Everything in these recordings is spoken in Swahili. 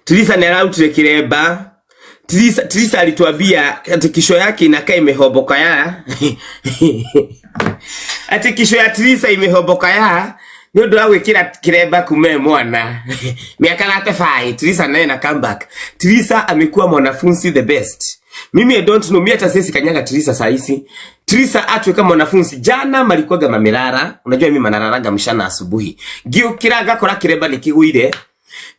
Teresa nerautire kiremba. Teresa alituambia ati kisho yake inakaa imehoboka ya. Ati kisho ya Teresa imehoboka ya. Ndio ndo awekira kiremba kume mwana. Miaka yake fai. Teresa naye na comeback. Teresa amekuwa mwanafunzi the best. Mimi I don't know, mimi hata sisi kanyaga Teresa saisi. Teresa atwe kama mwanafunzi jana malikuwaga mamirara. Unajua mimi manararaga mshana asubuhi. Giukira gakora kiremba nikiguire.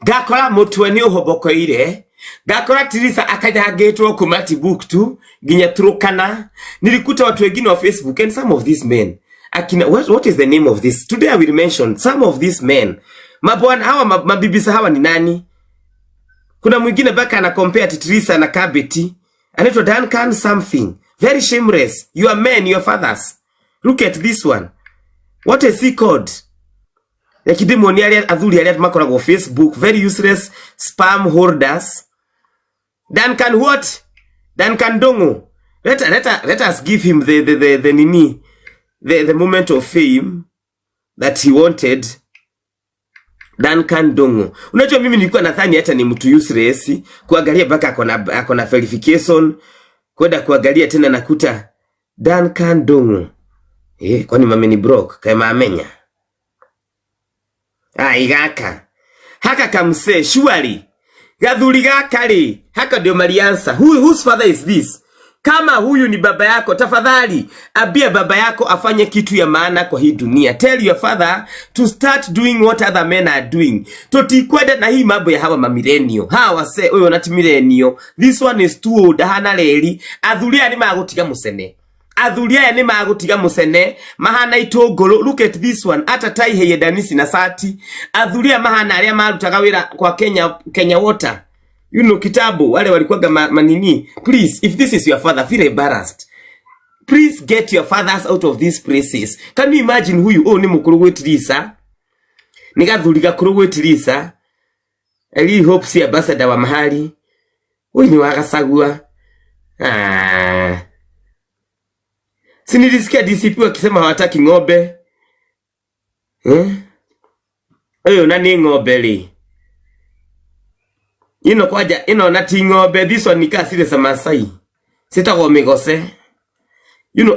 Gakora mutwe ni uhoboko ire. Gakora Teresa akajagetwo kumati book tu ginya turukana. Nilikuta watu wengine wa Facebook and some of these men. Akina what is the name of this? Today I will mention some of these men. Mabwana hawa mabibisa hawa ni nani? Kuna mwingine baka ana compare Teresa na Kabeti. Anaitwa Duncan something. Very shameless. You are men, your fathers. Look at this one. What is he called? Yakidemoni ali adhuri ali makora go Facebook. Very useless spam holders. Duncan what? Duncan Dongo. Let us give him the moment of fame that he wanted. Duncan Dongo. Unajua mimi nilikuwa nadhani hata ni mtu useless kuangalia baka akona verification kwenda kuangalia tena nakuta Duncan Dongo. Kwani mame ni broke kama amenya. Igaka. Haka kamse surely. Gathuri gakari. Haka ndio maliansa. Whose father is this? Kama huyu ni baba yako, tafadhali ambia baba yako afanye kitu ya maana kwa hii dunia. Tell your father to start doing what other men are doing. Totikwenda na hii mambo ya hawa mamilenio. Hawa se huyo nati milenio. This one is too old, hana leri. Athuria ni magutiga musene. Athuria ni magutiga musene. Mahana itogolo. Look at this one. Ata tai heye danisi na sati. Athuria mahana alia marutaga wira kwa Kenya Water. You know kitabu wale walikuwa manini. Please, if this is your father, feel embarrassed. Please get your fathers out of these places. Can you imagine huyu ni mukuru wetu Teresa? Nigathuri gakuru wetu Teresa. Eli hope si ambassador wa mahali. Huyu ni wagasagua. Sinilisikia DCP wakisema hawataki ng'ombe. Nani ng'ombe li? Kwaja nati ng'ombe. This one nika sile sa Masai. Sita kwa migose.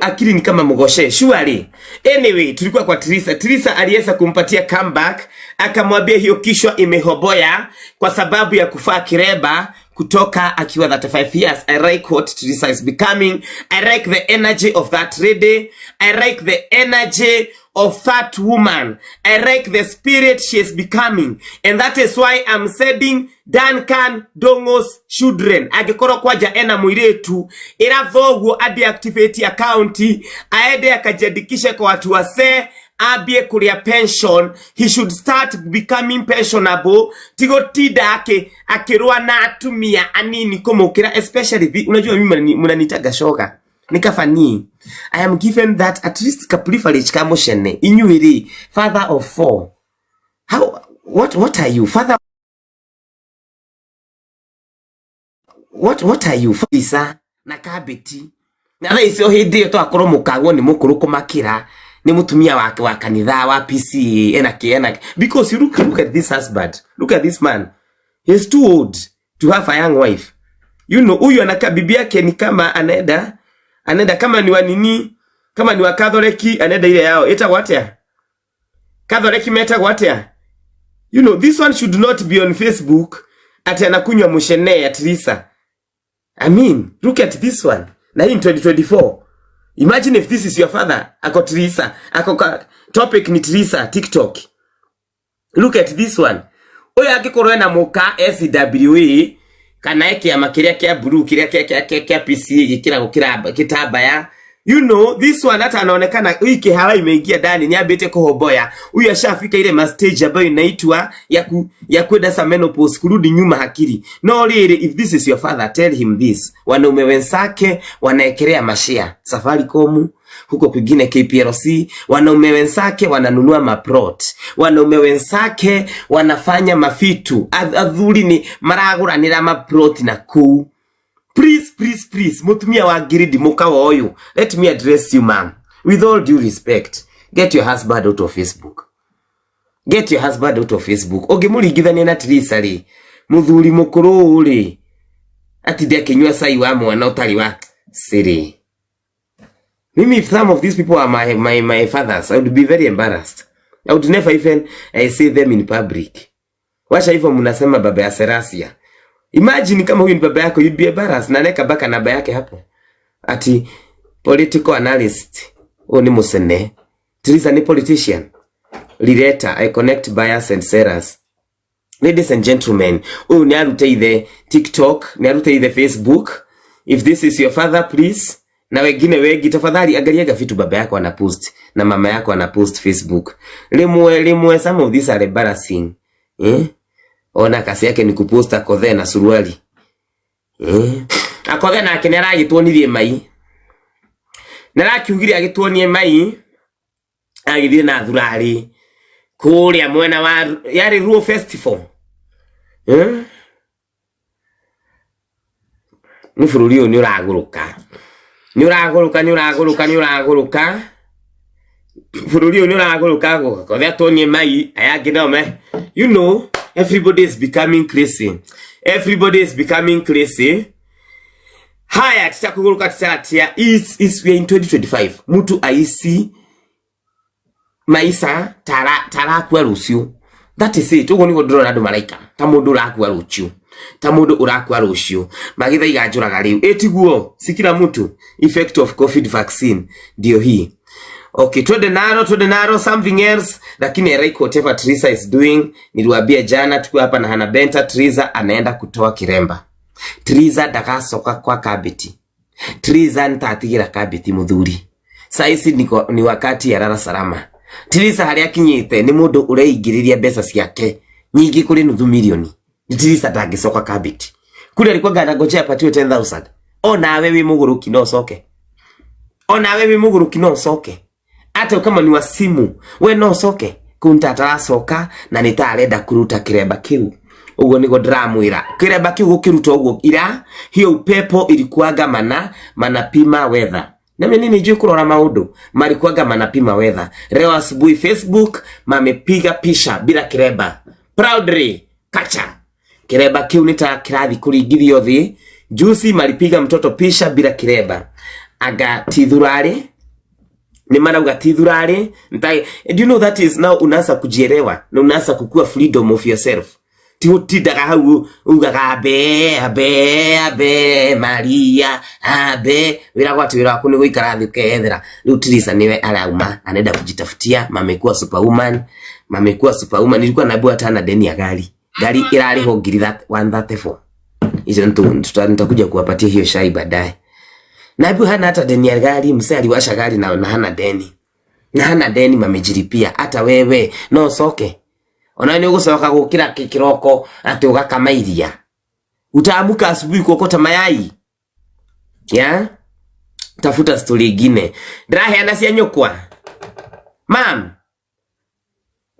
Akili ni kama mgoshe. Surely. Anyway, tulikuwa kwa Teresa. Teresa aliweza kumpatia comeback. Akamwambia hiyo kishwa imehoboya kwa sababu ya kufaa kireba kutoka akiwa 35 years. I like what Teresa is becoming. I like the energy of that lady. I like the energy of that woman. I like the spirit she is becoming. And that is why I'm sending Duncan Dongo's children. Agekoro kwaja ena mwiretu. Ira thoguo adeactivate account. Aede akajadikishe kwa watu wase. Abie kuria pension. He should start becoming pensionable. Tigo tida akirua na atumia anini kumukira. Especially, unajua mimi munanitaga shoga. Nikafani. I am given that at least privilege kamoshene. Inyuiri. Father of 4. What are you? Father. What are you? Teresa na Kabeti. Na icio hindi to akoro mukagwo ni mukuru kumakira. Ni mutumia wake wa kanitha wa PCA ena because you look at this husband. Look at this man. He's too old to have a young wife. Huyu anaka bibi yake ni kama anaenda kama ni wa nini, kama ni wa Katholiki anaenda ile yao. Eta watea. Katholiki meta watea. This one should not be on Facebook ati anakunywa mushene ya Teresa. I mean, look at this one. Na in 2024. Imagine if this is your father. Ako Teresa. Topic ni Teresa TikTok. Look at this one. Oya akikoro na muka SWA kana eke ya makiria kia blue kiria kia PCA kira gukira kitabaya. This one hata anaonekana hii kihala imeingia ndani ni abete kuhoboya. Huyu ashafika ile stage ambayo inaitwa ya kwenda sa menopause kurudi nyuma hakiri. No really, if this is your father, tell him this. Wanaume wenzake wanaekelea mashia Safaricom, huko kwingine KPLC. Wanaume wenzake wananunua maplot. Wanaume wenzake wanafanya mafitu. Adhuri ni maragura nira maplot na kuu. Please, mutumia wa giridi muka wa oyo. Let me address you, ma'am. With all due respect, get your husband out of Facebook. Get your husband out of Facebook. Ogemuringithania na Teresa ri. Muthuri mukuru ri. Ati dia kinywa sai wa mwana utari wa siri. Mimi, if some of these people are my fathers, I would be very embarrassed. I would never even say them in public. Washa hivyo mnasema baba ya Serasia. Imagine kama huyu ni baba yako, you'd be embarrassed. Na neka baka namba yake hapo. Ati political analyst. Ni musene. Teresa ni politician. Lireta, I connect buyers and sellers. Ladies and gentlemen, ni arute TikTok, ni arute Facebook. If this is your father, please. Na wengine wengi tafadhali angaliaga vitu baba yako anapost na mama yako anapost Facebook. Limwe some of these are embarrassing. Ona kasi yake ni kuposta Akothee na suruali. Akothee na kenera agituonirie mai. Nara kiugire agituonie mai. Agithire na thurari. Kuria mwena wa yari Ruo Festival. Ni bururi uyu ni uraguruka. Ni uraguruka. Bururi uyu ni uraguruka Akothee atonie mai ayangirome. You know, everybody is becoming crazy. Haya, tutakuguruka tutatia is we are in 2025. Mtu aisi maisa tara kwa rucio. That is it. Ugo nigo ndrona andu maraika. Ta mundu urakua rucio. Ta mundu urakua rucio. Magitha iganjuraga riu. Etiguo sikira mtu effect of COVID vaccine ndio hii. Okay, twende naro something else, lakini like whatever Teresa is doing. Niliwaambia jana tuko hapa na Hannah Benta, Teresa anaenda kutoa kiremba. Teresa ndagacoka kwa kabiti. Teresa ntatigira kabiti muthuri. Saisi ni wakati ya rara salama. Teresa haria kinyite ni mundu ureingiriria mbeca ciake nyingi kuri nuthu milioni. Teresa ndagicoka kabiti. Kule alikuwa gana goje apatiwe 10,000. Ona wewe muguruki no soke. Ata kama ni wasimu, we no soke. Kuntata soka na nitarenda kuruta kiremba kiu. Ugo nigo ndramwira. Kiremba kiu gukiruta ugo ira hiyo upepo ilikuwaga manapima weather. Na mimi nijui kurora maundu malikuwaga manapima weather. Leo asubuhi Facebook mamepiga pisha bila kiremba. Proudly kacha. Kiremba kiu nitakirathi kuringithio thi. Juicy malipiga mtoto pisha bila kiremba. Aga tithurari ni marauga tithurari. Do you know that is now unaanza kujielewa na unaanza kukua freedom of yourself. Tidaga hau ugaga abe Maria abe wira gwatu wira waku ni guikara thi ukehethera. Riu Teresa niwe arauma anenda kujitafutia. Mamekuwa superwoman. Nilikuwa naambiwa hata na deni ya gari irariho ngiri 134. Hizo nitakuja kuwapatia hiyo shai baadaye. Naambiwa hana hata deni ya gari. Msee aliwasha gari na hana deni. Na hana deni mamejilipia. Hata wewe no soke. Ona ni ugucoka gukira kiroko ati ugakamairia. Utaamuka asubuhi kuokota mayai. Tafuta story ingine. Ndiraheana cia nyukwa. Mam.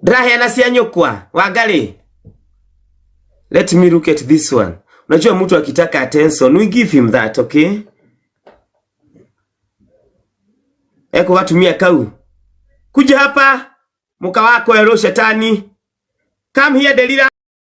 Ndiraheana cia nyukwa. Wangari. Let me look at this one. Unajua mtu akitaka attention, we give him that, okay? Eko watumia kau. Kuja hapa. Muka wako ero shetani. Come here, Delila.